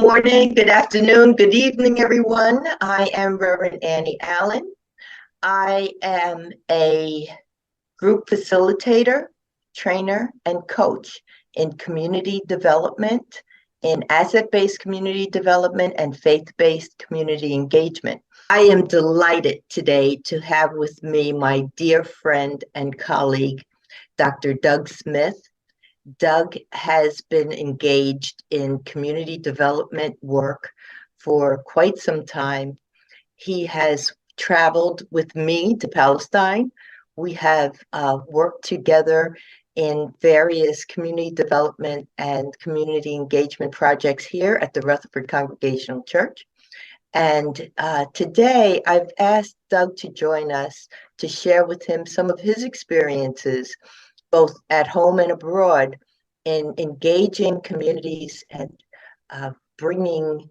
morning, good afternoon, good evening, everyone. I am Reverend Annie Allen. I am a group facilitator, trainer, and coach in community development, in asset-based community development, and faith-based community engagement. I am delighted today to have with me my dear friend and colleague, Dr. Doug Smith. Doug has been engaged in community development work for quite some time. He has traveled with me to Palestine. We have worked together in various community development and community engagement projects here at the Rutherford Congregational Church. And today I've asked Doug to join us to share with him some of his experiences both at home and abroad, in engaging communities and bringing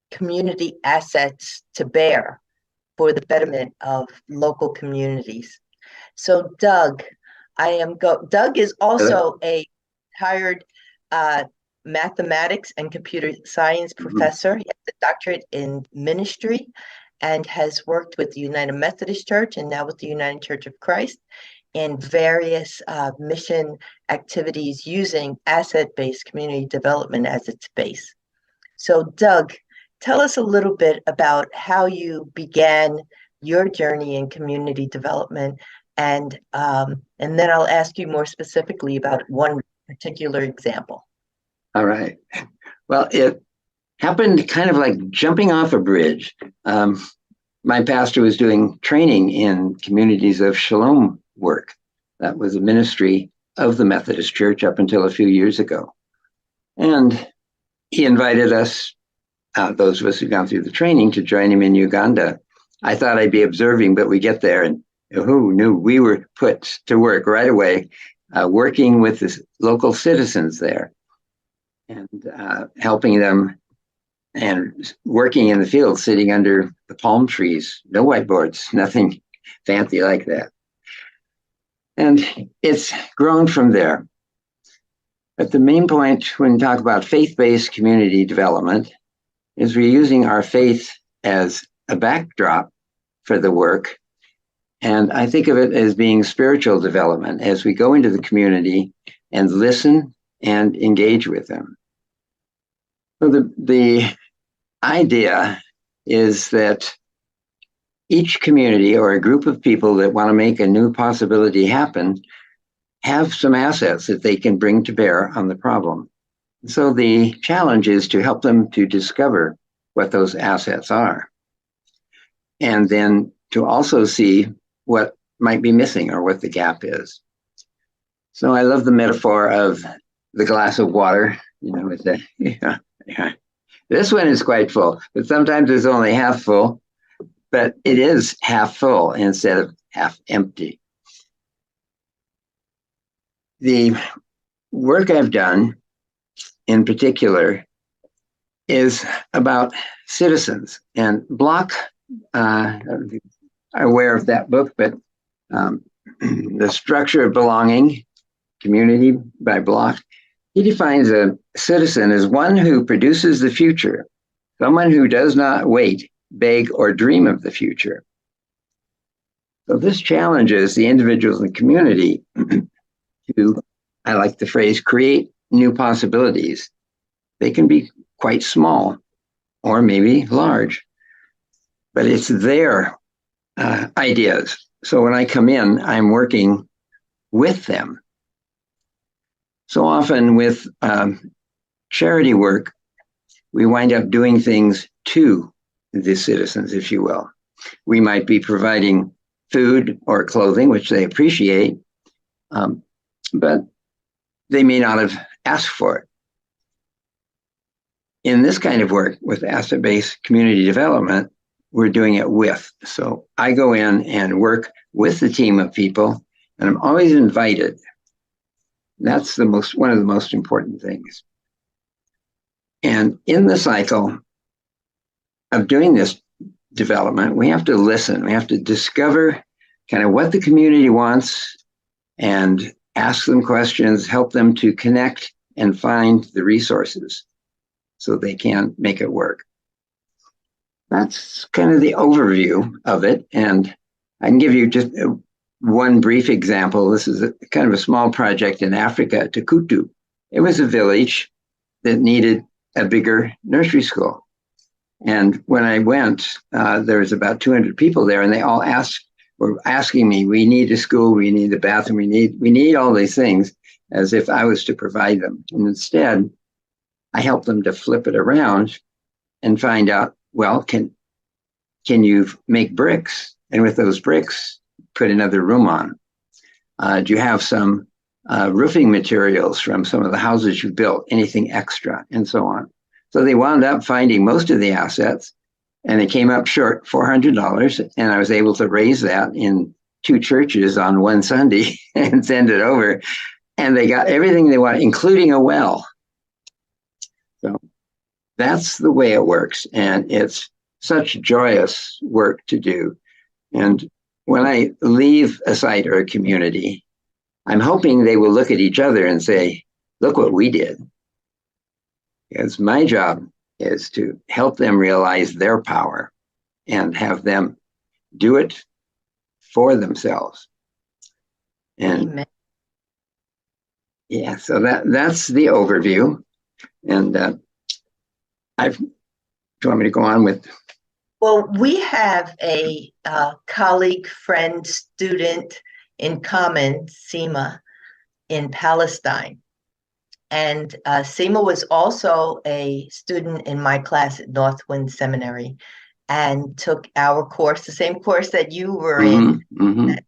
community assets to bear for the betterment of local communities. So Doug, Doug is also a retired mathematics and computer science professor. He has a doctorate in ministry and has worked with the United Methodist Church and now with the United Church of Christ in various mission activities using asset-based community development as its base. So Doug, tell us a little bit about how you began your journey in community development, and then I'll ask you more specifically about one particular example. All right. Well, it happened kind of like jumping off a bridge. My pastor was doing training in communities of shalom work. That was a ministry of the Methodist Church up until a few years ago. And he invited us, those of us who'd gone through the training, to join him in Uganda. I thought I'd be observing, but we get there and who knew? We were put to work right away, working with the local citizens there and helping them and working in the field, sitting under the palm trees, no whiteboards, nothing fancy like that. And it's grown from there. But the main point when we talk about faith-based community development is we're using our faith as a backdrop for the work. And I think of it as being spiritual development as we go into the community and listen and engage with them. So the idea is that each community or a group of people that want to make a new possibility happen have some assets that they can bring to bear on the problem. So the challenge is to help them to discover what those assets are, and then to also see what might be missing or what the gap is. So I love the metaphor of the glass of water, with the, This one is quite full, but sometimes it's only half full, but it is half full instead of half empty. The work I've done in particular is about citizens, and Block, I'm aware of that book, but The Structure of Belonging, Community by Block, he defines a citizen as one who produces the future, someone who does not wait, beg, or dream of the future. So this challenges the individuals in the community to, I like the phrase, create new possibilities. They can be quite small or maybe large, but it's their ideas. So when I come in, I'm working with them. So often with charity work, we wind up doing things to the citizens, if you will. We might be providing food or clothing, which they appreciate, but they may not have asked for it. In this kind of work with asset-based community development, we're doing it with. So I go in and work with the team of people, and I'm always invited. That's one of the most important things. And in the cycle of doing this development, we have to listen. We have to discover kind of what the community wants and ask them questions, help them to connect and find the resources. so they can make it work. That's kind of the overview of it. And I can give you just one brief example. This is kind of a small project in Africa, Tukutu. It was a village that needed a bigger nursery school. And when I went, there was about 200 people there, and they all were asking me, we need a school, we need a bathroom, we need all these things, as if I was to provide them. And instead, I helped them to flip it around and find out, well, can you make bricks? And with those bricks, put another room on. Do you have some roofing materials from some of the houses you built, anything extra, and so on. So they wound up finding most of the assets, and they came up short $400, and I was able to raise that in 2 churches on one Sunday and send it over. And they got everything they want, including a well. So that's the way it works, and it's such joyous work to do. And when I leave a site or a community, I'm hoping they will look at each other and say, look what we did. Because my job is to help them realize their power and have them do it for themselves. And Amen. yeah, so that's the overview. And do you want me to go on with? Well, we have a colleague, friend, student in common, Seema, in Palestine. And Seema was also a student in my class at Northwind Seminary and took our course, the same course that you were in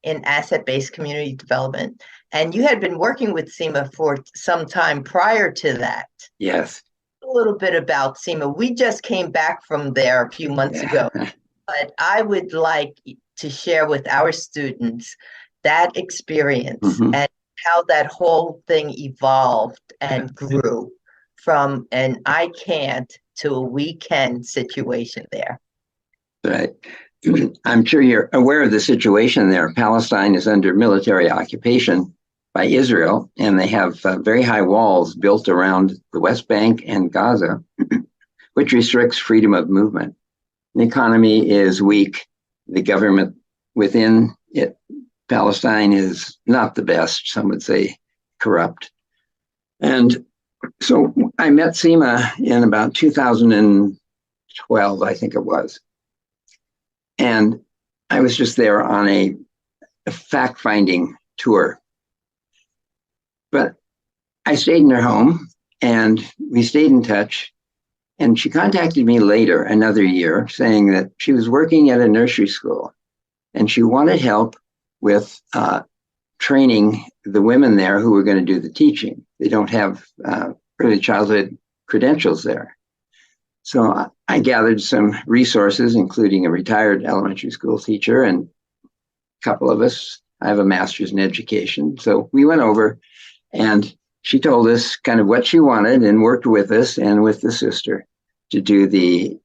asset-based community development. And you had been working with Seema for some time prior to that. Yes. A little bit about Seema. We just came back from there a few months ago, but I would like to share with our students that experience and how that whole thing evolved and grew from an I can't to a we can situation there. Right. I'm sure you're aware of the situation there. Palestine is under military occupation by Israel, and they have very high walls built around the West Bank and Gaza, which restricts freedom of movement. The economy is weak. The government within it, Palestine, is not the best. Some would say corrupt. And so I met Seema in about 2012, I think it was. And I was just there on a fact-finding tour. But I stayed in her home, and we stayed in touch. And she contacted me later, another year, saying that she was working at a nursery school, and she wanted help with training the women there who were going to do the teaching. They don't have early childhood credentials there. So I gathered some resources, including a retired elementary school teacher and a couple of us. I have a master's in education. So we went over, and she told us kind of what she wanted and worked with us and with the sister to do the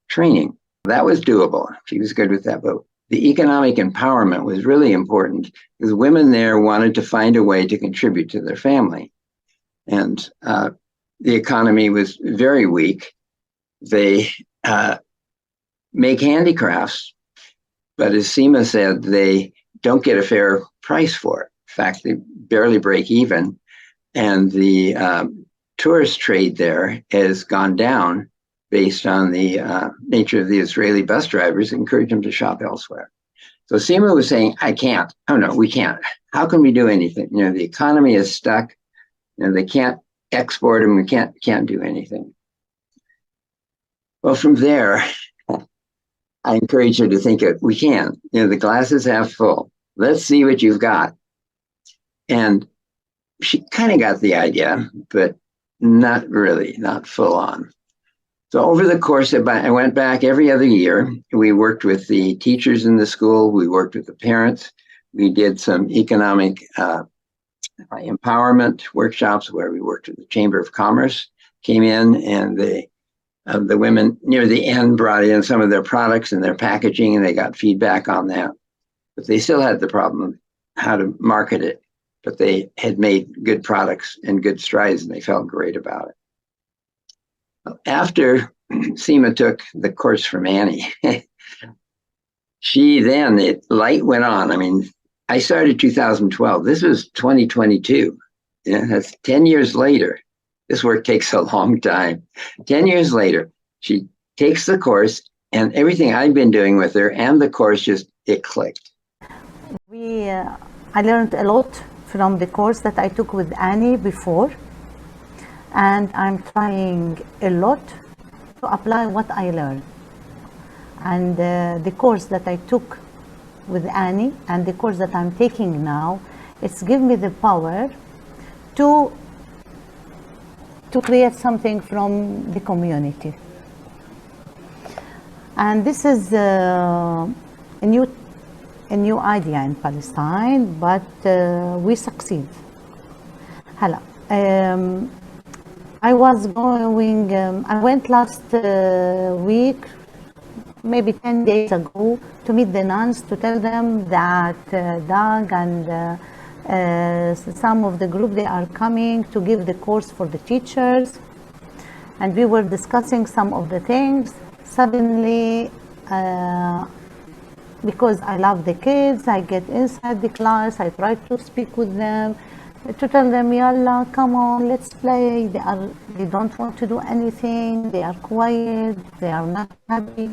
training. That was doable. She was good with that. But the economic empowerment was really important because women there wanted to find a way to contribute to their family. And the economy was very weak. They make handicrafts, but as Seema said, they don't get a fair price for it. In fact, they barely break even. And the tourist trade there has gone down based on the nature of the Israeli bus drivers, encourage them to shop elsewhere. So Seema was saying, I can't. Oh, no, we can't. How can we do anything? You know, the economy is stuck. You know, they can't export them. We can't do anything. Well, from there, I encourage her to think of, we can. You know, the glass is half full. Let's see what you've got. And she kind of got the idea, but not really, not full on. So over the course of, I went back every other year. We worked with the teachers in the school. We worked with the parents. We did some economic empowerment workshops where we worked with the Chamber of Commerce, came in, and the women near the end brought in some of their products and their packaging, and they got feedback on that. But they still had the problem of how to market it. But they had made good products and good strides, and they felt great about it. After Seema took the course from Annie, light went on. I mean, I started 2012. This was 2022. Yeah, that's 10 years later. This work takes a long time. 10 years later, she takes the course, and everything I'd been doing with her and the course it clicked. I learned a lot from the course that I took with Annie before, and I'm trying a lot to apply what I learned. And the course that I took with Annie and the course that I'm taking now, it's given me the power to create something from the community. And this is a new idea in Palestine, but we succeed. I went last week, maybe 10 days ago, to meet the nuns to tell them that Doug and some of the group, they are coming to give the course for the teachers, and we were discussing some of the things. Suddenly, because I love the kids, I get inside the class, I try to speak with them, to tell them, yalla, come on, let's play. They don't want to do anything, they are quiet, they are not happy.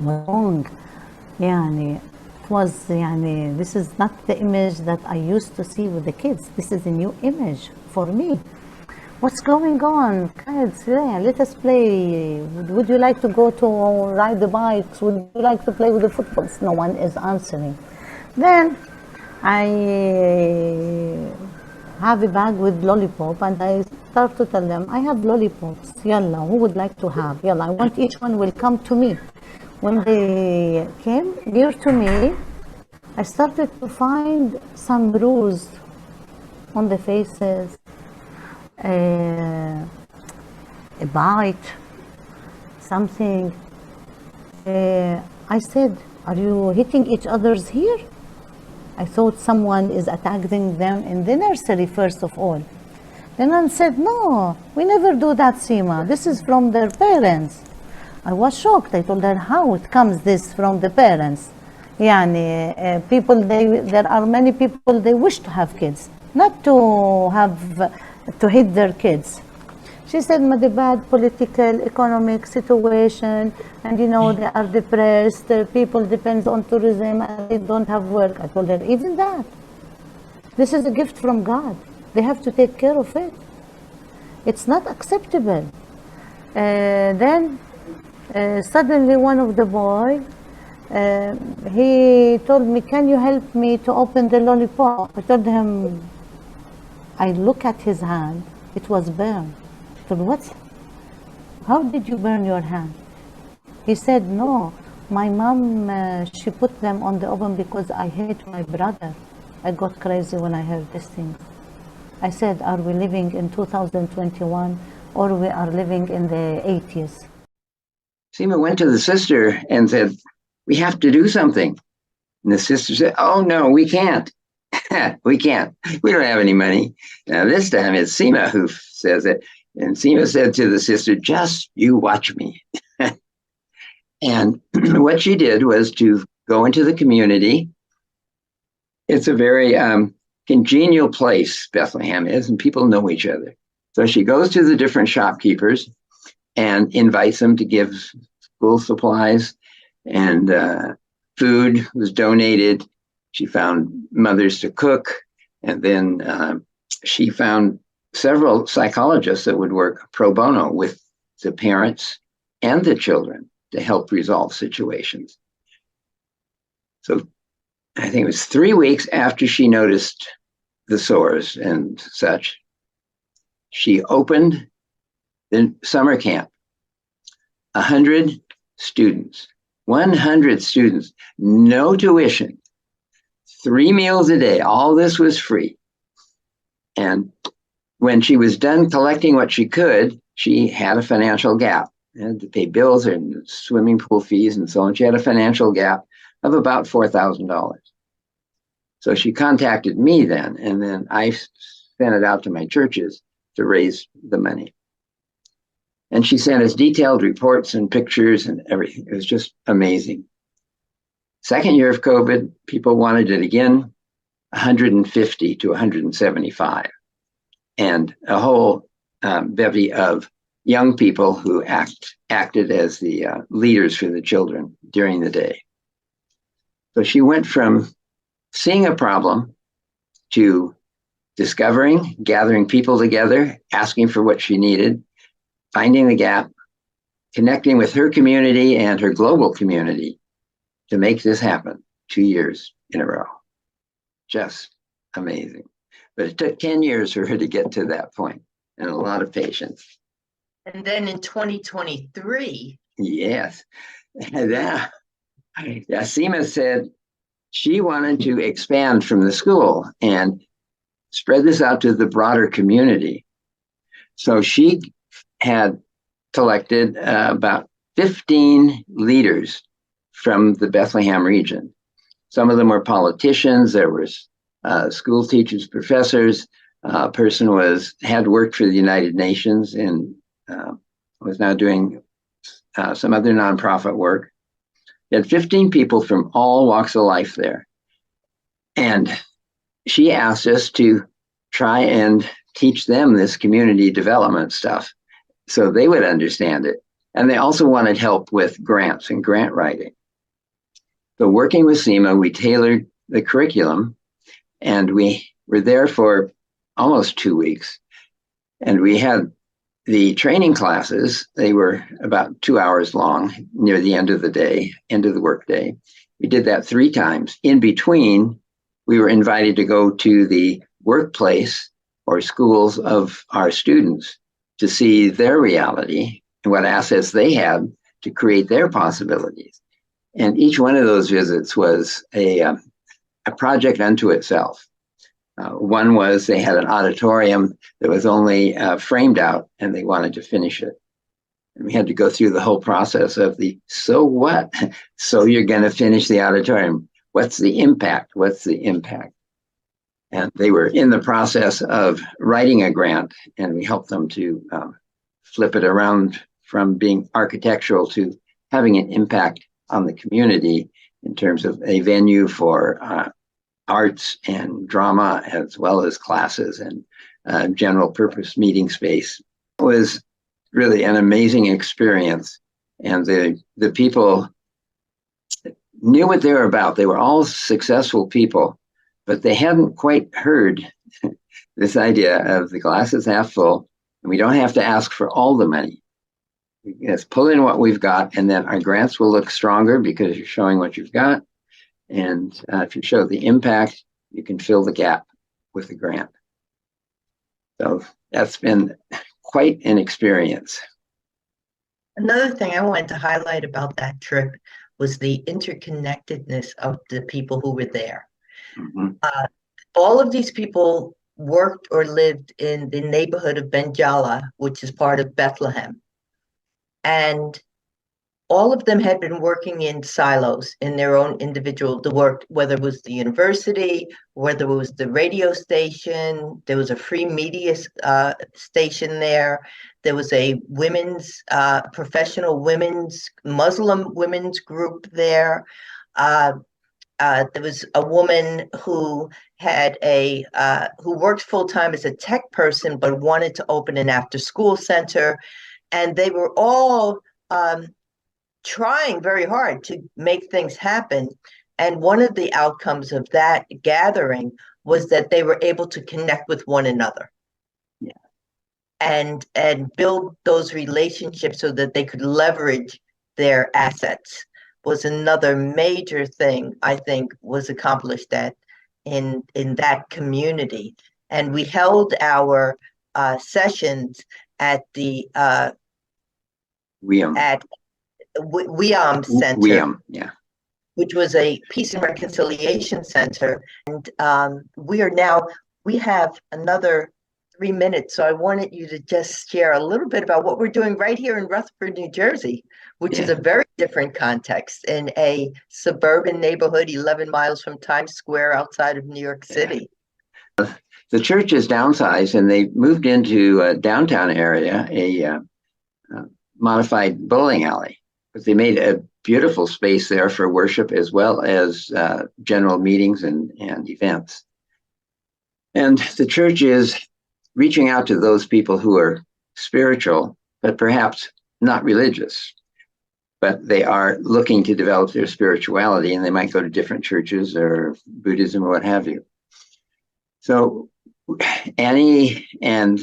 Wrong. This is not the image that I used to see with the kids. This is a new image for me. What's going on? Kids, yeah, let us play. Would you like to go to ride the bikes? Would you like to play with the footballs? No one is answering. Then I have a bag with lollipop, and I start to tell them, I have lollipops. Yalla, who would like to have? Yalla, I want each one will come to me. When they came near to me, I started to find some bruise on the faces, a bite, something. I said, are you hitting each other's here? I thought someone is attacking them in the nursery first of all. Then I said, no, we never do that, Seema. This is from their parents. I was shocked. I told her, how it comes this from the parents? There are many people, they wish to have kids, not to hit their kids. She said, the bad political, economic situation, and they are depressed, people depend on tourism, and they don't have work. I told her, even that, this is a gift from God. They have to take care of it. It's not acceptable. Then suddenly one of the boys, he told me, can you help me to open the lollipop? I told him, I look at his hand, it was burned. I told, what? How did you burn your hand? He said, no, my mom, she put them on the oven because I hate my brother. I got crazy when I heard this thing. I said, are we living in 2021 or we are living in the 80s? Seema went to the sister and said, we have to do something. And the sister said, oh, no, we can't. We can't. We don't have any money. Now, this time it's Seema who says it. And Seema said to the sister, just you watch me. And what she did was to go into the community. It's a very congenial place, Bethlehem is, and people know each other. So she goes to the different shopkeepers and invites them to give school supplies, and food was donated. She found mothers to cook, and then she found several psychologists that would work pro bono with the parents and the children to help resolve situations. So I think it was 3 weeks after she noticed the sores and such, she opened the summer camp. 100 students, 100 students, no tuition, 3 meals a day. All this was free. And when she was done collecting what she could, she had a financial gap. She had to pay bills and swimming pool fees and so on. She had a financial gap of about $4,000. So she contacted me then, and then I sent it out to my churches to raise the money. And she sent us detailed reports and pictures and everything. It was just amazing. Second year of COVID, people wanted it again, 150 to 175, and a whole bevy of young people who acted as the leaders for the children during the day. So she went from seeing a problem to discovering, gathering people together, asking for what she needed, finding the gap, connecting with her community and her global community to make this happen 2 years in a row. Just amazing. But it took 10 years for her to get to that point, and a lot of patience. And then in 2023. Yes. Yeah. Seema said she wanted to expand from the school and spread this out to the broader community. So she had collected about 15 leaders from the Bethlehem region. Some of them were politicians. There was school teachers, professors. A person had worked for the United Nations and was now doing some other nonprofit work. They had 15 people from all walks of life there. And she asked us to try and teach them this community development stuff so they would understand it. And they also wanted help with grants and grant writing. So working with Seema, we tailored the curriculum, and we were there for almost 2 weeks. And we had the training classes. They were about 2 hours long near the end of the day, end of the workday. We did that 3 times. In between, we were invited to go to the workplace or schools of our students to see their reality and what assets they had to create their possibilities. And each one of those visits was a project unto itself. One was they had an auditorium that was only framed out, and they wanted to finish it. And we had to go through the whole process of so what? So you're going to finish the auditorium. What's the impact? What's the impact? And they were in the process of writing a grant, and we helped them to flip it around from being architectural to having an impact on the community in terms of a venue for arts and drama, as well as classes and general purpose meeting space. It was really an amazing experience. And the people knew what they were about. They were all successful people, but they hadn't quite heard this idea of the glass is half full, and we don't have to ask for all the money. We just pull in what we've got, and then our grants will look stronger because you're showing what you've got. And if you show the impact, you can fill the gap with the grant. So that's been quite an experience. Another thing I wanted to highlight about that trip was the interconnectedness of the people who were there. Mm-hmm. All of these people worked or lived in the neighborhood of Ben Jala, which is part of Bethlehem. And all of them had been working in silos in their own individual work, whether it was the university, whether it was the radio station. There was a free media station there. There was a women's, professional women's, Muslim women's group there. There was a woman who had who worked full-time as a tech person, but wanted to open an after-school center. And they were all trying very hard to make things happen. And one of the outcomes of that gathering was that they were able to connect with one another. Yeah. And build those relationships so that they could leverage their assets was another major thing I think was accomplished in that community. And we held our sessions at the WIAM. At WIAM Center, WIAM, yeah, which was a Peace and Reconciliation Center. And we have another 3 minutes. So I wanted you to just share a little bit about what we're doing right here in Rutherford, New Jersey, which is a very different context in a suburban neighborhood 11 miles from Times Square outside of New York City. The church is downsized, and they moved into a downtown area, modified bowling alley, but they made a beautiful space there for worship as well as general meetings and events. And the church is reaching out to those people who are spiritual, but perhaps not religious, but they are looking to develop their spirituality, and they might go to different churches or Buddhism or what have you. So Annie and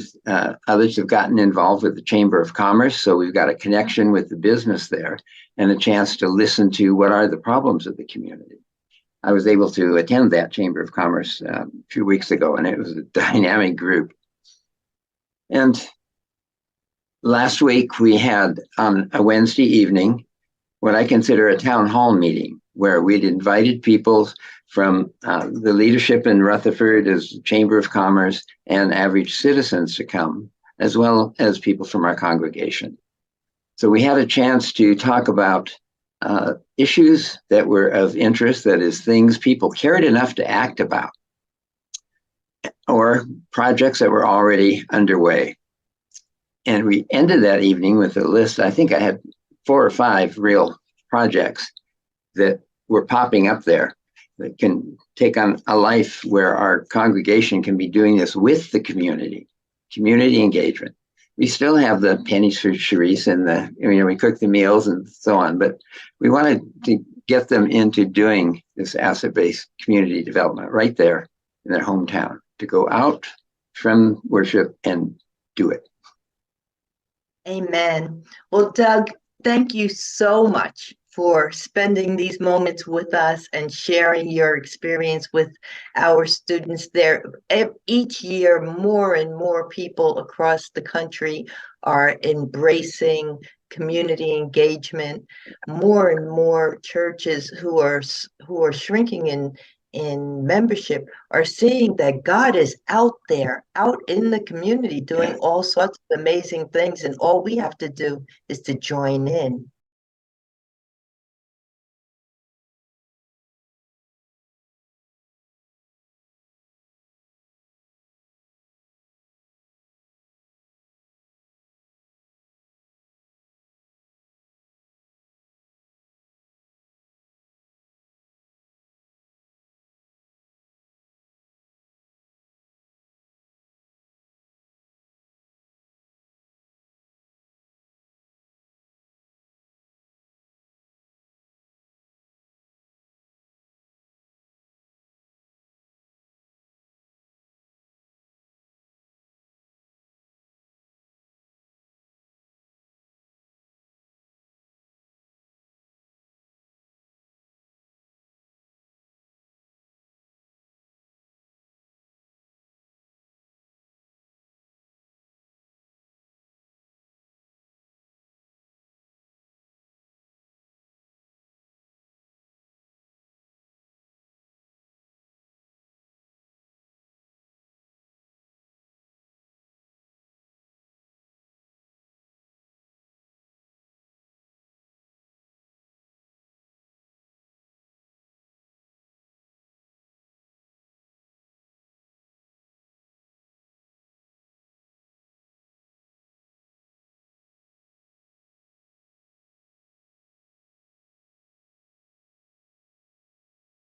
others have gotten involved with the Chamber of Commerce, so we've got a connection with the business there and a chance to listen to what are the problems of the community. I was able to attend that Chamber of Commerce a few weeks ago, and it was a dynamic group. And last week we had on a Wednesday evening what I consider a town hall meeting, where we'd invited people from the leadership in Rutherford as Chamber of Commerce and average citizens to come, as well as people from our congregation. So we had a chance to talk about issues that were of interest, that is, things people cared enough to act about, or projects that were already underway. And we ended that evening with a list. I think I had 4 or 5 real projects that were popping up there that can take on a life where our congregation can be doing this with the community engagement. We still have the pennies for Charisse and we cook the meals and so on, but we wanted to get them into doing this asset-based community development right there in their hometown, to go out from worship and do it. Amen. Well, Doug, thank you so much for spending these moments with us and sharing your experience with our students there. Each year, more and more people across the country are embracing community engagement. More and more churches who are shrinking in membership are seeing that God is out there, out in the community, doing all sorts of amazing things, and all we have to do is to join in.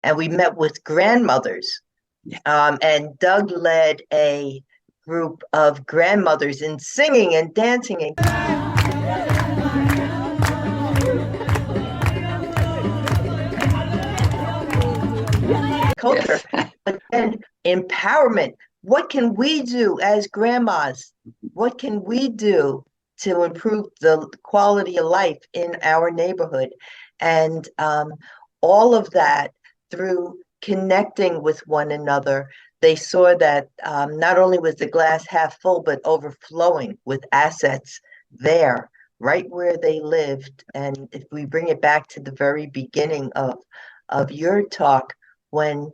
And we met with grandmothers. And Doug led a group of grandmothers in singing and dancing and culture. But then empowerment. What can we do as grandmas? What can we do to improve the quality of life in our neighborhood? And all of that through connecting with one another. They saw that not only was the glass half full, but overflowing with assets there, right where they lived. And if we bring it back to the very beginning of your talk, when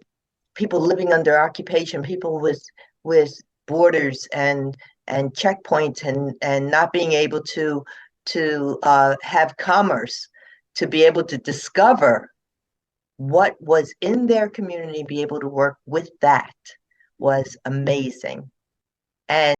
people living under occupation, people with borders and checkpoints and not being able to have commerce, to be able to discover what was in their community, be able to work with that was amazing. And